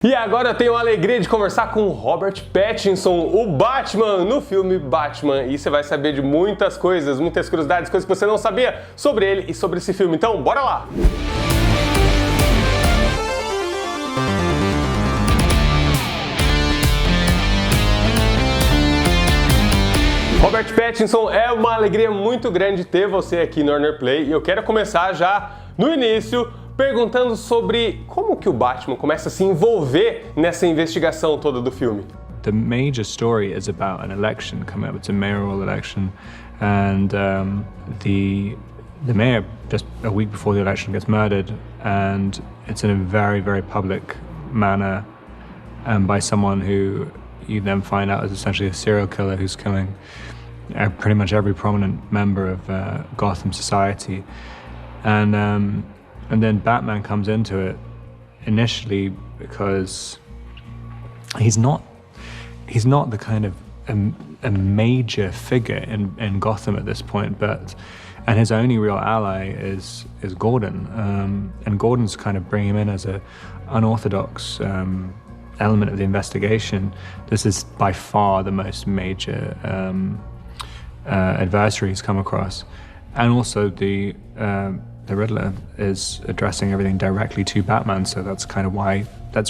E agora eu tenho a alegria de conversar com o Robert Pattinson, o Batman, no filme Batman. E você vai saber de muitas coisas, muitas curiosidades, coisas que você não sabia sobre ele e sobre esse filme. Então, bora lá! Robert Pattinson, é uma alegria muito grande ter você aqui no Warner Play. E eu quero começar já no início perguntando sobre como que o Batman começa a se envolver nessa investigação toda do filme. The major story is about an election coming up. It's a mayoral election, and the mayor, just a week before the election, gets murdered, and it's in a very, very public manner, and by someone who you then find out is essentially a serial killer who's killing pretty much every prominent member of Gotham society, and then Batman comes into it initially because he's not the kind of a major figure in Gotham at this point, and his only real ally is Gordon, and Gordon's kind of bring him in as a unorthodox element of the investigation. This is by far the most major adversary he's come across, and also the Riddler is addressing everything directly to Batman, so that's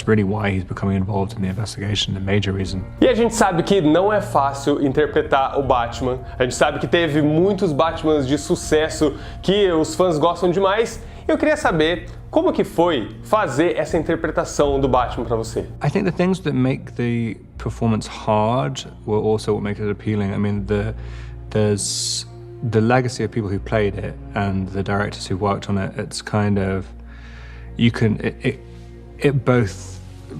really why he's becoming involved in the investigation, the major reason. E a gente sabe que não é fácil interpretar o Batman. A gente sabe que teve muitos Batmans de sucesso que os fãs gostam demais. Eu queria saber como que foi fazer essa interpretação do Batman para você. I think the things that make the performance hard were also what make it appealing. I mean, there's the legacy of people who played it and the directors who worked on it. It's kind of, it both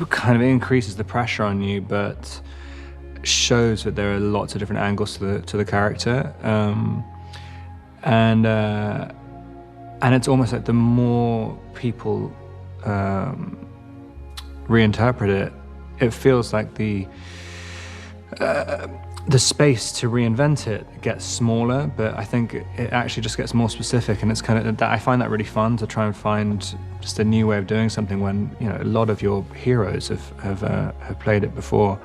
kind of increases the pressure on you, but shows that there are lots of different angles to the character, and it's almost like the more people reinterpret it, it feels like the space to reinvent it gets smaller, but I think it actually just gets more specific, and it's kind of that I find that really fun to try and find just a new way of doing something when, you know, a lot of your heroes have played it before,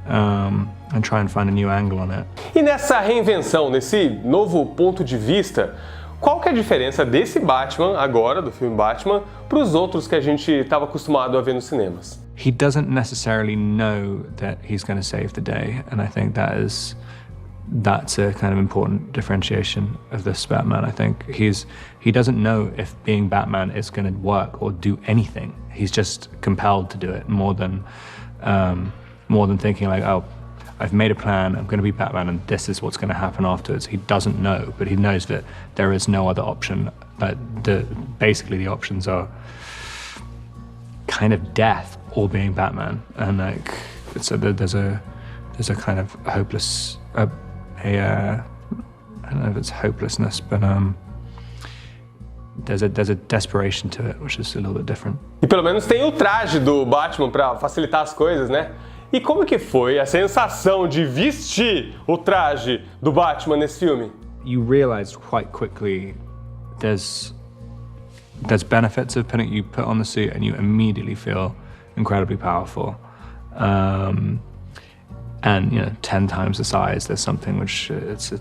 and try and find a new angle on it. E nessa reinvenção, nesse novo ponto de vista, qual que é a diferença desse Batman agora, do filme Batman, para os outros que a gente estava acostumado a ver nos cinemas? He doesn't necessarily know that he's going to save the day, and I think that's a kind of important differentiation of this Batman. I think he doesn't know if being Batman is going to work or do anything. He's just compelled to do it more than thinking like, oh, I've made a plan, I'm going to be Batman, and this is what's going to happen afterwards. He doesn't know, but he knows that there is no other option. Basically the options are kind of death or being Batman, and like there's a kind of hopeless I don't know if it's hopelessness, but there's a desperation to it, which is a little bit different. E pelo menos tem o traje do Batman para facilitar as coisas, né? E como que foi a sensação de vestir o traje do Batman nesse filme? You realize quite quickly there's benefits of you put on the suit and you immediately feel incredibly powerful. And, you know, 10 times the size, there's something which there's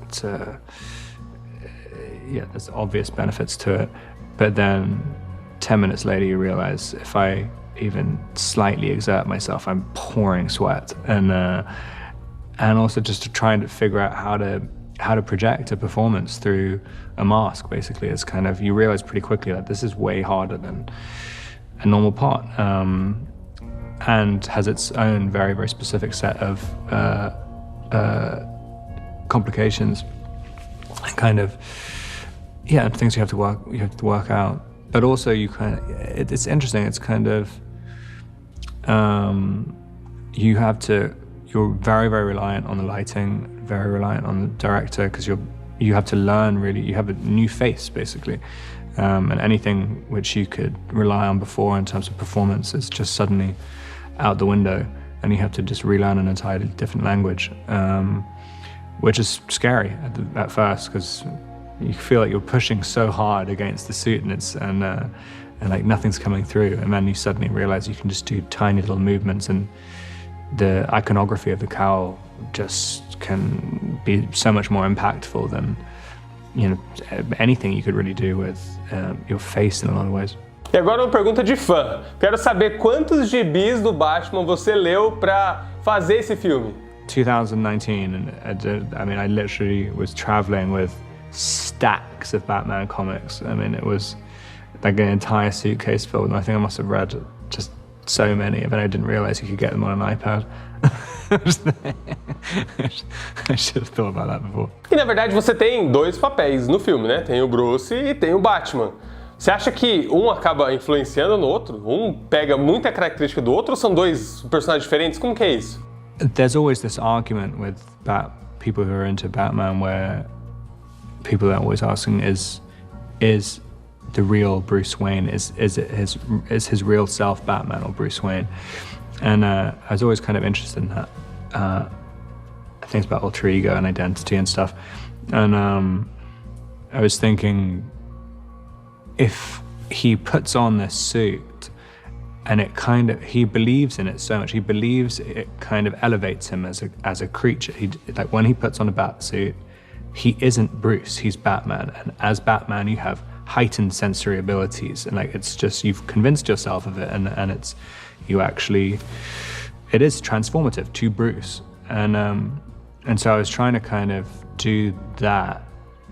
obvious benefits to it. But then 10 minutes later you realize if I even slightly exert myself, I'm pouring sweat, and also just to try and figure out how to project a performance through a mask. Basically, it's kind of, you realize pretty quickly that this is way harder than a normal part, and has its own very, very specific set of complications, and kind of things you have to work out. But also it's interesting. It's kind of you're very, very reliant on the lighting, very reliant on the director, because you have to learn, really, you have a new face basically, and anything which you could rely on before in terms of performance is just suddenly out the window, and you have to just relearn an entirely different language, which is scary at first, because you feel like you're pushing so hard against the suit, and and like nothing's coming through, and then you suddenly realize you can just do tiny little movements, and the iconography of the cowl just can be so much more impactful than, you know, anything you could really do with your face in a lot of ways. E agora uma pergunta de fã. Quero saber quantos gibis do Batman você leu para fazer esse filme? 2019, and I literally was traveling with stacks of Batman comics. I mean, it was like an entire suitcase filled, and I think I must have read just so many, but I didn't realize you could get them on an iPad. I should have thought about that before. E na verdade você tem dois papéis no filme, né? Tem o Bruce e tem o Batman. Você acha que um acaba influenciando no outro? Um pega muita característica do outro ou são dois personagens diferentes? Como que é isso? There's always this argument with people who are into Batman where people are always asking, is the real Bruce Wayne, is his real self Batman or Bruce Wayne? And I was always kind of interested in that. Things about alter ego and identity and stuff. And I was thinking, if he puts on this suit and he believes in it so much, he believes it kind of elevates him as a creature. Like when he puts on a bat suit, he isn't Bruce, he's Batman. And as Batman, you have heightened sensory abilities, and like it's just, you've convinced yourself of it, and it is transformative to Bruce. And so I was trying to kind of do that.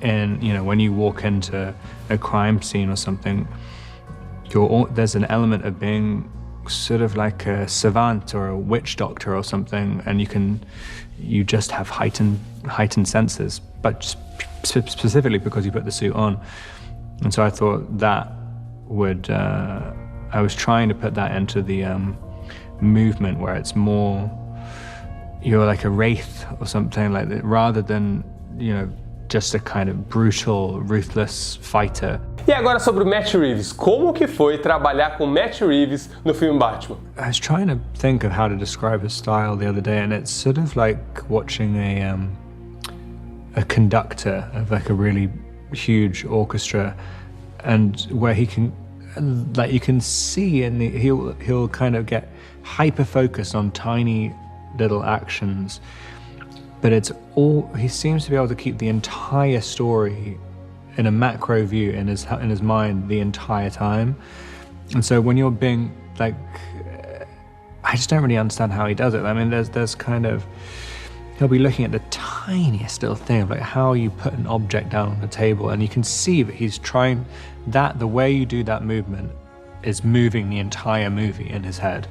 And, you know, when you walk into a crime scene or something, there's an element of being sort of like a savant or a witch doctor or something, and you just have heightened senses, but specifically because you put the suit on. And so I thought that I was trying to put that into the movement where it's more, you're like a wraith or something like that, rather than, you know, just a kind of brutal, ruthless fighter. E agora sobre o Matt Reeves. Como que foi trabalhar com Matt Reeves no filme Batman? I was trying to think of how to describe his style the other day, and it's sort of like watching a conductor of like a really huge orchestra, and where he can, like you can see, and he'll kind of get hyper focused on tiny little actions, but he seems to be able to keep the entire story in a macro view in his mind the entire time. And so when you're being like, I just don't really understand how he does it. I mean, there's kind of, he'll be looking at the tiniest little thing of like how you put an object down on the table, and you can see that he's trying that, the way you do that movement is moving the entire movie in his head,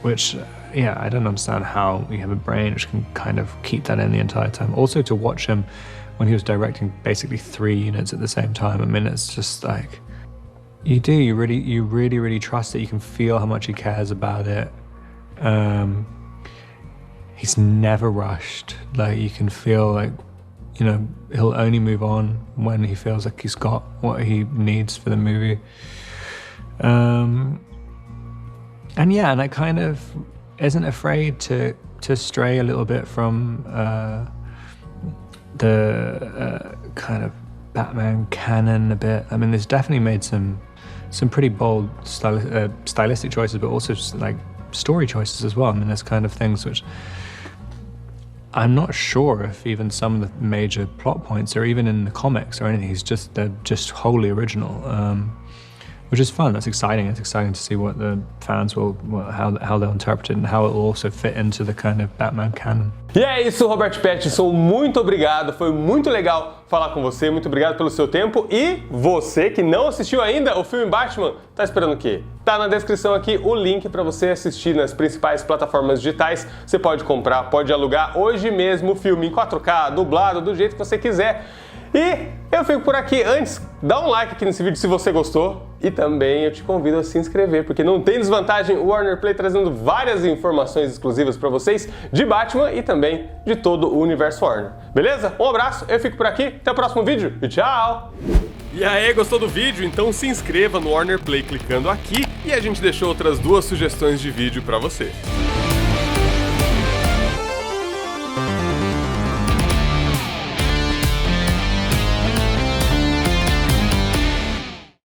which, yeah, I don't understand how you have a brain which can kind of keep that in the entire time. Also to watch him when he was directing basically 3 units at the same time, I mean, it's just like, you really trust it. You can feel how much he cares about it. He's never rushed. Like you can feel like, you know, he'll only move on when he feels like he's got what he needs for the movie. And yeah, and I kind of isn't afraid to stray a little bit from the kind of Batman canon a bit. I mean, there's definitely made some pretty bold stylistic choices, but also like story choices as well. I mean, there's kind of things which I'm not sure if even some of the major plot points are even in the comics or anything. They're just wholly original, which is fun. That's exciting. It's exciting to see what the fans how they'll interpret it and how it will also fit into the kind of Batman canon. E é isso, Robert Pattinson, muito obrigado, foi muito legal falar com você, muito obrigado pelo seu tempo. E você que não assistiu ainda o filme Batman, tá esperando o quê? Tá na descrição aqui o link para você assistir nas principais plataformas digitais. Você pode comprar, pode alugar hoje mesmo o filme em 4K, dublado, do jeito que você quiser. E eu fico por aqui. Antes, dá um like aqui nesse vídeo se você gostou. E também eu te convido a se inscrever, porque não tem desvantagem, o Warner Play trazendo várias informações exclusivas para vocês de Batman e também de todo o universo Warner. Beleza? Um abraço, eu fico por aqui, até o próximo vídeo e tchau! E aí, gostou do vídeo? Então se inscreva no Warner Play clicando aqui e a gente deixou outras 2 sugestões de vídeo para você.